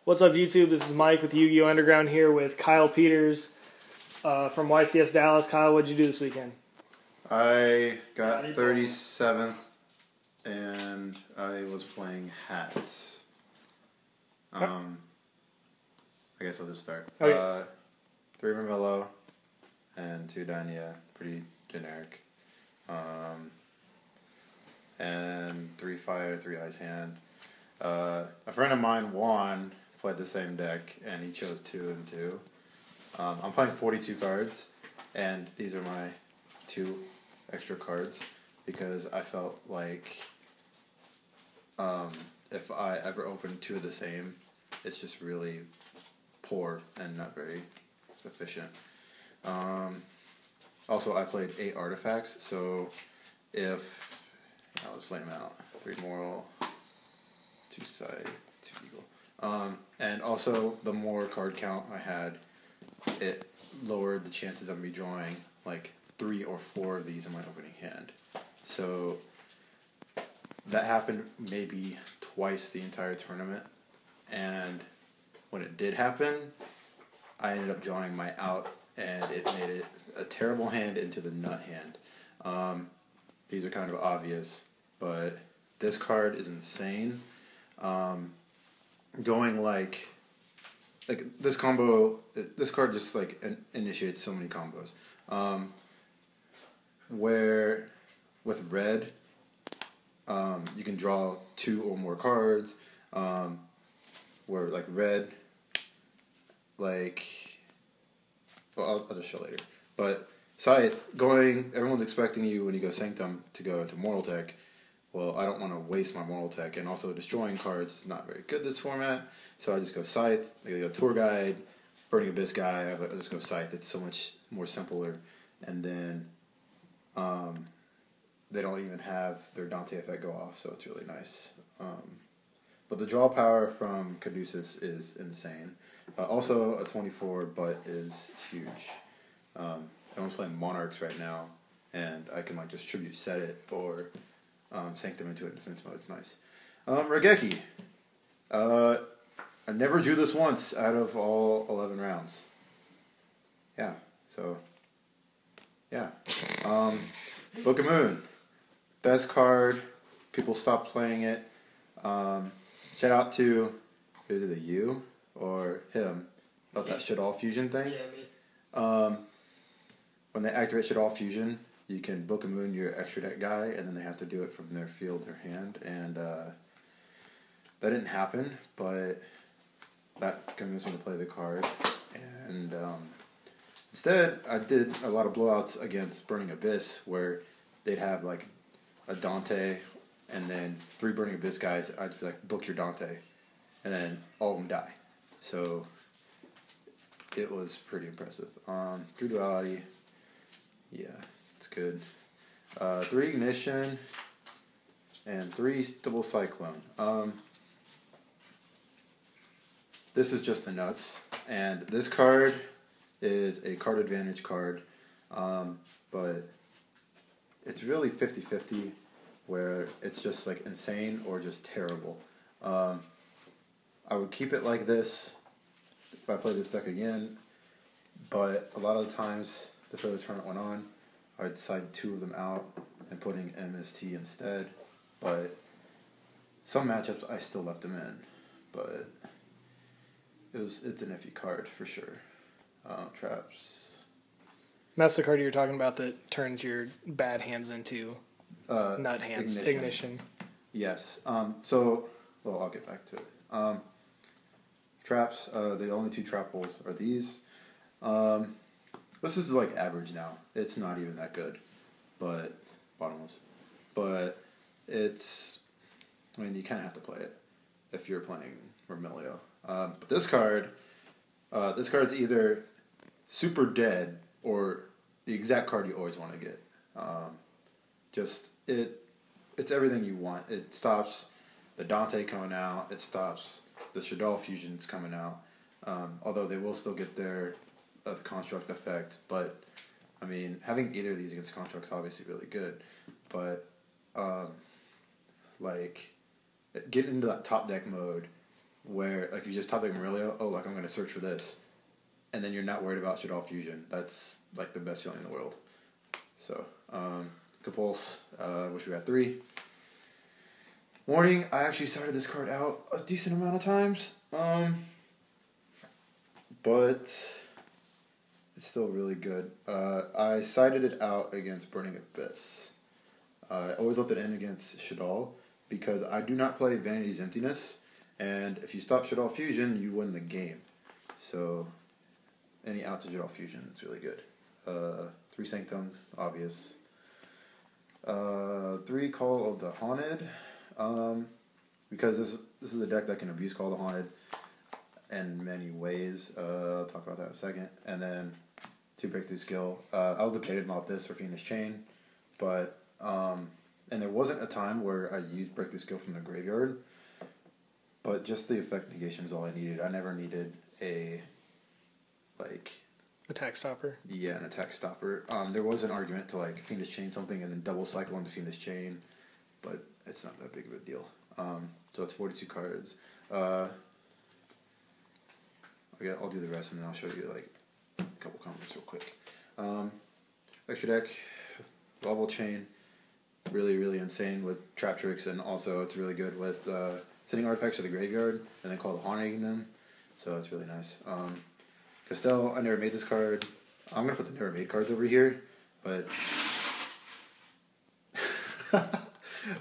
What's up, YouTube? This is Mike with Yu-Gi-Oh! Underground here with Kyle Peters from YCS Dallas. Kyle, what'd you do this weekend? I got 37th, and I was playing H.A.T. I guess I'll just start. Okay. 3 Ramello and 2 Dania, pretty generic. And 3 Fire, 3 Ice Hand. A friend of mine, Juan, played the same deck, and he chose 2 and 2. I'm playing 42 cards, and these are my 2 extra cards, because I felt like if I ever open 2 of the same, it's just really poor and not very efficient. Also, I played 8 artifacts, so if I'll just lay them out: 3 Moral, 2 Scythe, 2 Eagle. And also, the more card count I had, it lowered the chances of me drawing like 3 or 4 of these in my opening hand. So that happened maybe twice the entire tournament, and when it did happen, I ended up drawing my out, and it made it a terrible hand into the nut hand. These are kind of obvious, but this card is insane. Going like this combo, this card just like initiates so many combos. Where with red, you can draw 2 or more cards. Where like red, like, well, I'll just show later. But Scythe, everyone's expecting you when you go Sanctum to go into Moral Tech. Well, I don't want to waste my Moral Tech, and also destroying cards is not very good this format, so I just go Scythe. I go Tour Guide, Burning Abyss guy, I just go Scythe. It's so much more simpler, and then they don't even have their Dante effect go off, so it's really nice. But the draw power from Caduceus is insane. Also, a 24 but is huge. Everyone's playing Monarchs right now, and I can like just tribute set it or Sanctum into it in defense mode. It's nice. Regeki. I never drew this once out of all 11 rounds. Yeah, so, yeah. Book of Moon. Best card. People stopped playing it. Shout out to, is it you or him about that Shadal Fusion thing? Yeah, me. When they activate Shadal Fusion, you can Book of Moon your extra deck guy, and then they have to do it from their field or hand, and that didn't happen, but that convinced me to play the card, and instead I did a lot of blowouts against Burning Abyss, where they'd have like a Dante, and then 3 Burning Abyss guys. I'd be like, book your Dante, and then all of them die. So it was pretty impressive. 3 Duality, yeah, it's good. 3 Ignition, and 3 Double Cyclone. This is just the nuts, and this card is a card advantage card, but it's really 50-50, where it's just like insane or just terrible. I would keep it like this if I played this deck again, but a lot of the times, the further the tournament went on, I would decide 2 of them out and putting MST instead, but some matchups I still left them in, but it's an iffy card for sure. Traps. That's the card you were talking about that turns your bad hands into nut hands. Ignition. Yes. So, well, I'll get back to it. Traps. The only 2 trap holes are these. This is like average now. It's not even that good, but bottomless. But it's, I mean, you kind of have to play it if you're playing Vermilio. But this card's either super dead or the exact card you always want to get. It's everything you want. It stops the Dante coming out. It stops the Shadal Fusions coming out. Although they will still get their the Construct effect. But, I mean, having either of these against Construct is obviously really good. But, like, getting into that top deck mode where like you just top deck Aurelio, oh like I'm gonna search for this, and then you're not worried about Shaddoll Fusion. That's like the best feeling in the world. So Compulse, which we got 3. Warning, I actually started this card out a decent amount of times, but it's still really good. I sided it out against Burning Abyss. I always left it in against Shaddoll because I do not play Vanity's Emptiness, and if you stop Shaddoll Fusion, you win the game. So any out to Shaddoll Fusion is really good. 3 Sanctum, obvious. 3 Call of the Haunted, because this is a deck that can abuse Call of the Haunted in many ways. I'll talk about that in a second. And then 2 Breakthrough Skill. I was debating about this for Fiendish Chain, but and there wasn't a time where I used Breakthrough Skill from the graveyard, but just the effect negation is all I needed. I never needed a attack stopper. Yeah, an attack stopper. There was an argument to like Fiendish Chain something and then double cycle into Fiendish Chain, but it's not that big of a deal. So it's 42 cards. I'll do the rest and then I'll show you like a couple comments real quick. Extra deck, Level Chain, really, really insane with Trap Tricks, and also it's really good with sending artifacts to the graveyard and then call the haunting them. So it's really nice. Castell, I never made this card. I'm going to put the never made cards over here, but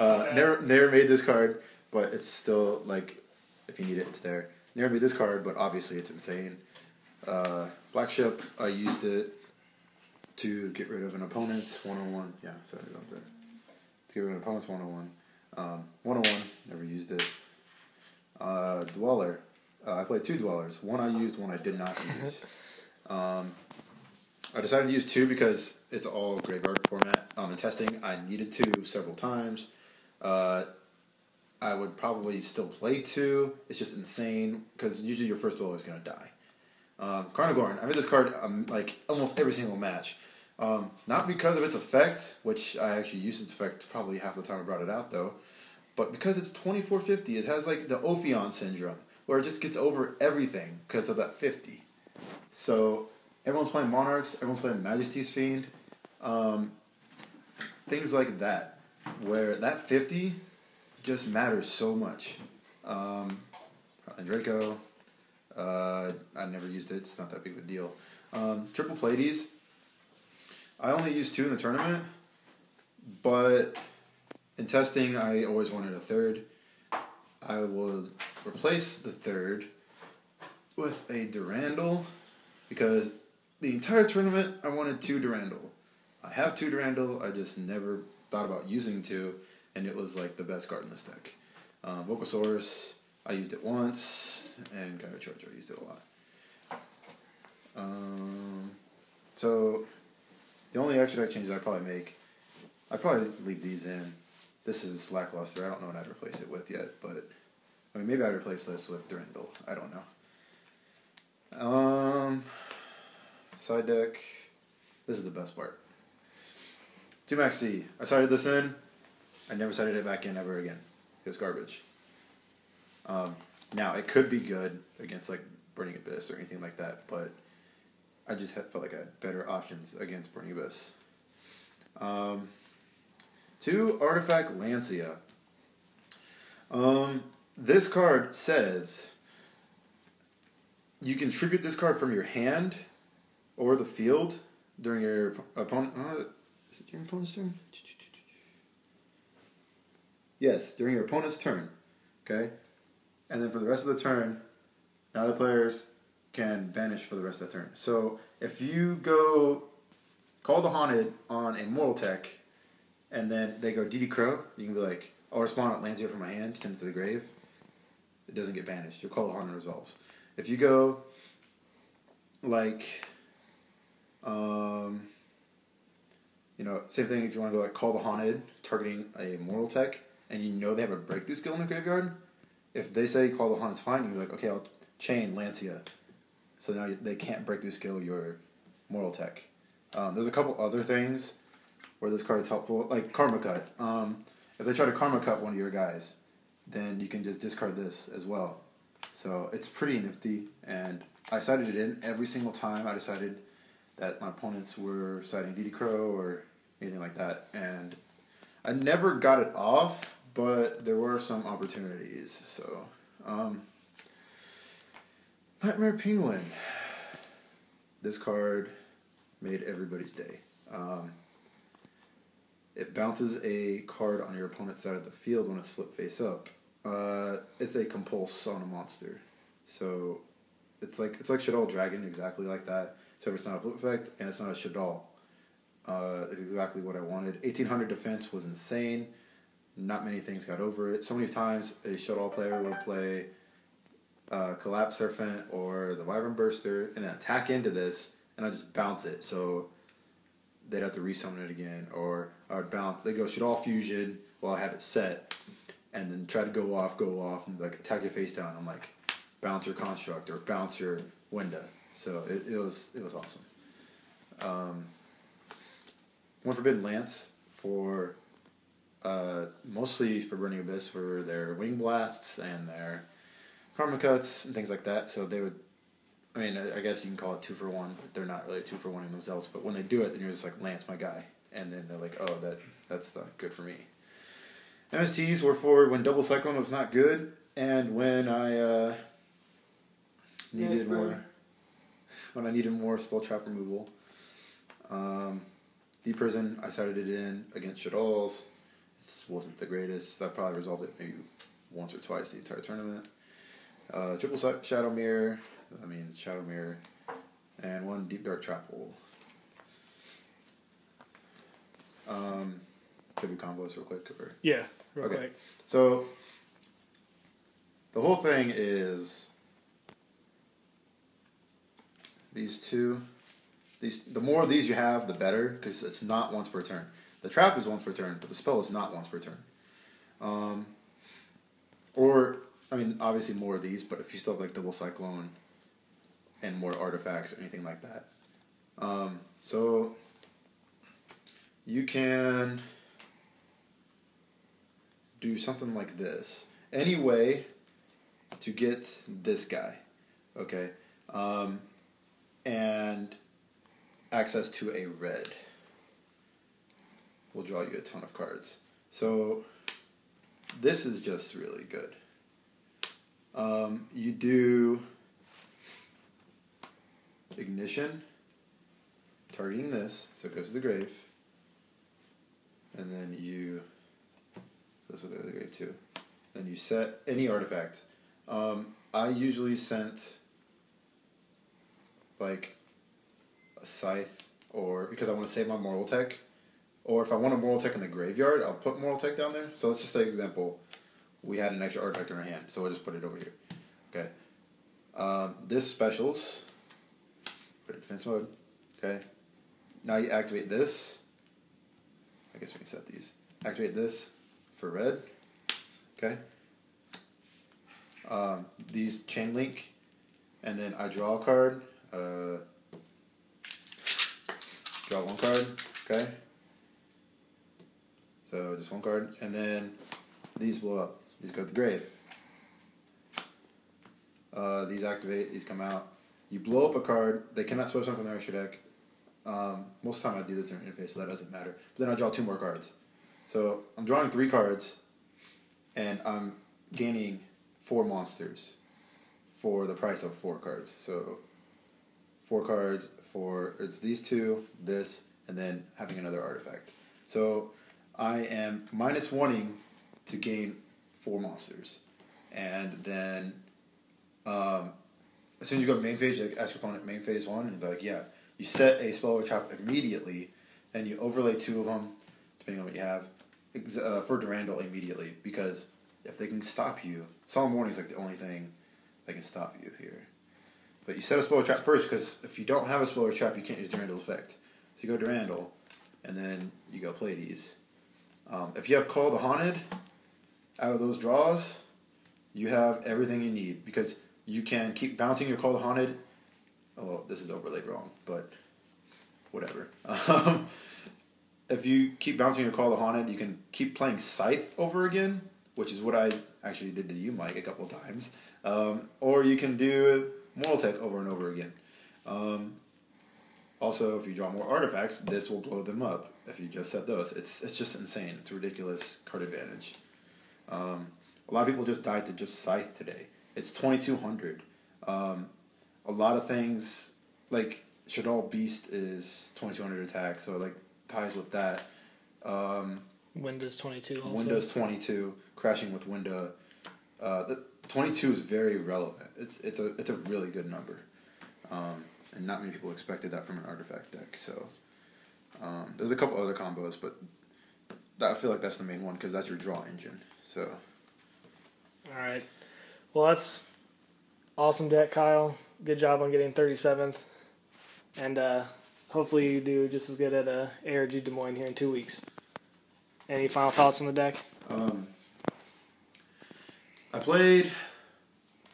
never made this card, but it's still, like, if you need it, it's there. Never made this card, but obviously it's insane. Black Ship, I used it to get rid of an opponent's 101. Yeah, sorry about that. To get rid of an opponent's 101. 101, never used it. Dweller. I played 2 Dwellers. One I used, one I did not use. I decided to use 2 because it's all graveyard format. In testing, I needed 2 several times. I would probably still play 2. It's just insane because usually your first Dweller is going to die. Carnagorn. I made this card like almost every single match. Not because of its effect, which I actually used its effect probably half the time I brought it out though, but because it's 2450. It has like the Ophion syndrome, where it just gets over everything because of that 50. So everyone's playing Monarchs, everyone's playing Majesty's Fiend, things like that, where that 50 just matters so much. And Draco, I never used it, it's not that big of a deal. Triple Pleiades, I only used 2 in the tournament, but in testing I always wanted a 3rd. I will replace the 3rd with a Durandal, because the entire tournament I wanted 2 Durandal. I have 2 Durandal, I just never thought about using 2, and it was like the best card in this deck. Vocosaurus, I used it once, and Gyrocharger, I used it a lot. So the only extra deck changes I'd probably make, I'd probably leave these in. This is lackluster. I don't know what I'd replace it with yet, but I mean maybe I'd replace this with Durandal. I don't know. Side deck. This is the best part. 2 Max C. I sided this in. I never sided it back in ever again. It was garbage. Now it could be good against like Burning Abyss or anything like that, but I just felt like I had better options against Burning Abyss. 2 Artifact Lancia. This card says you can tribute this card from your hand or the field during your opponent. Is it during your opponent's turn? Yes, during your opponent's turn. Okay? And then for the rest of the turn, now the players can banish for the rest of the turn. So if you go Call the Haunted on a Mortal Tech, and then they go DD Crow, you can be like, I'll respond with Lancia from my hand, send it to the grave. It doesn't get banished. Your Call the Haunted resolves. If you go like, same thing if you want to go like Call the Haunted, targeting a Mortal Tech, and you know they have a breakthrough skill in the graveyard, if they say Call the Haunted's fine, you're like, okay, I'll chain Lancia. So now they can't breakthrough skill your Mortal Tech. There's a couple other things where this card is helpful, like Karma Cut. If they try to Karma Cut one of your guys, then you can just discard this as well. So it's pretty nifty, and I sighted it in every single time. I decided that my opponents were sighting DD Crow or anything like that, and I never got it off, but there were some opportunities. So, Nightmare Penguin. This card made everybody's day. It bounces a card on your opponent's side of the field when it's flipped face up. It's a compulse on a monster. So it's like Shaddoll Dragon, exactly like that. Except it's not a flip effect, and it's not a Shaddoll. It's exactly what I wanted. 1800 defense was insane. Not many things got over it. So many times a Shaddoll player would play Collapse Serpent or the Wyvern Burster and then attack into this, and I just bounce it. So they'd have to resummon it again, or I would bounce. They go Shaddoll Fusion while I have it set, and then try to go off, and like attack your face down. I'm like, bounce your Construct or bounce your Winda. So it was awesome. One Forbidden Lance for mostly for Burning Abyss for their Wing Blasts and their Karma Cuts and things like that. So they would, I mean, I guess you can call it 2-for-1, but they're not really 2-for-1 themselves. But when they do it, then you're just like, Lance, my guy. And then they're like, oh, that's not good for me. MSTs were for when Double Cyclone was not good, and when I needed more spell trap removal. Deep Prison, I sighted it in against Shaddolls. It wasn't the greatest. I probably resolved it maybe once or twice the entire tournament. Triple Shadow Mirror, and one Deep Dark Trap Hole. Could we combos real quick? Or? Yeah, real quick. So, the whole thing is these two. The more of these you have, the better, because it's not once per turn. The trap is once per turn, but the spell is not once per turn. Obviously more of these, but if you still have like Double Cyclone and more artifacts or anything like that. So you can do something like this. Any way to get this guy, okay? And access to a red will draw you a ton of cards. So this is just really good. You do Ignition, targeting this, so it goes to the grave, and then this will go to the grave too. Then you set any artifact. I usually sent like a Scythe, or because I want to save my Moral Tech, or if I want a Moral Tech in the graveyard, I'll put Moral Tech down there. So let's just say, example, we had an extra artifact in our hand, so we'll just put it over here. Okay. This specials, put it in defense mode. Okay. Now you activate this. I guess we can set these. Activate this for red. Okay. These chain link, and then I draw a card. Draw one card. Okay. So just one card, and then these blow up. These go to the grave. These activate. These come out. You blow up a card. They cannot special summon from their extra deck. Most of the time I do this in interface, so that doesn't matter. But then I draw 2 more cards. So I'm drawing 3 cards, and I'm gaining 4 monsters for the price of 4 cards. So 4 cards for, it's these 2, this, and then having another artifact. So I am -1ing to gain 4 monsters. And then as soon as you go to main phase, like ask your opponent main phase 1, and they're like, yeah. You set a spell or trap immediately, and you overlay 2 of them, depending on what you have, for Durandal immediately, because if they can stop you, Solemn Warning is like the only thing that can stop you here. But you set a spell or trap first, because if you don't have a spell or trap, you can't use Durandal's effect. So you go Durandal, and then you go Pleiades. If you have Call the Haunted, out of those draws, you have everything you need, because you can keep bouncing your Call the Haunted. Oh, this is overlaid wrong, but whatever. If you keep bouncing your Call the Haunted, you can keep playing Scythe over again, which is what I actually did to you, Mike, a couple of times. Or you can do Moral Tech over and over again. Also, if you draw more artifacts, this will blow them up. If you just set those, it's just insane. It's a ridiculous card advantage. A lot of people just died to just Scythe today. It's 2,200. A lot of things, like Shaddoll Beast is 2,200 attack, so like ties with that. Windows 22 also. Windows 22, crashing with Windows. The 22 is very relevant. It's a really good number. And not many people expected that from an artifact deck. So there's a couple other combos, but I feel like that's the main one because that's your draw engine. So. All right. Well, that's awesome deck, Kyle. Good job on getting 37th. And hopefully you do just as good at ARG Des Moines here in 2 weeks. Any final thoughts on the deck? I played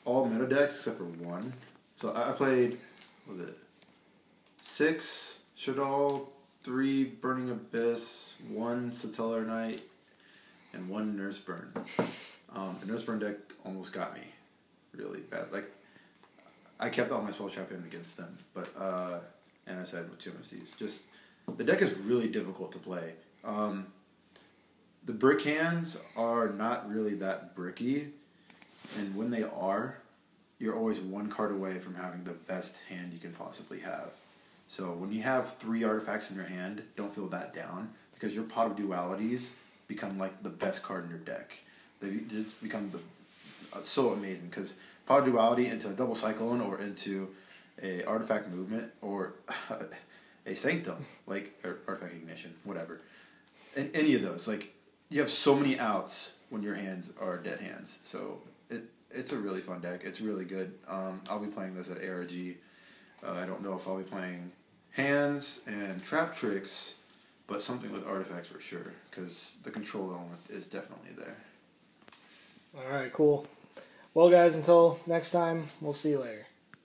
all meta decks except for one. So I played, what was it, 6 Shaddoll, 3 Burning Abyss, 1 Satellar Knight, and 1 Nurse Burn. The Nurse Burn deck almost got me really bad. Like, I kept all my spell trap in against them, but and I said with 2 MSCs. Just, the deck is really difficult to play. The brick hands are not really that bricky, and when they are, you're always 1 card away from having the best hand you can possibly have. So when you have 3 artifacts in your hand, don't feel that down, because your Pot of Dualities become like the best card in your deck. They just become so amazing, because Pot of Duality into a double Cyclone or into a artifact movement or a Sanctum, like or artifact ignition, whatever. And any of those, like, you have so many outs when your hands are dead hands. So it's a really fun deck. It's really good. I'll be playing this at ARG. I don't know if I'll be playing hands and trap tricks, but something with artifacts for sure, because the control element is definitely there. All right, cool. Well, guys, until next time, we'll see you later.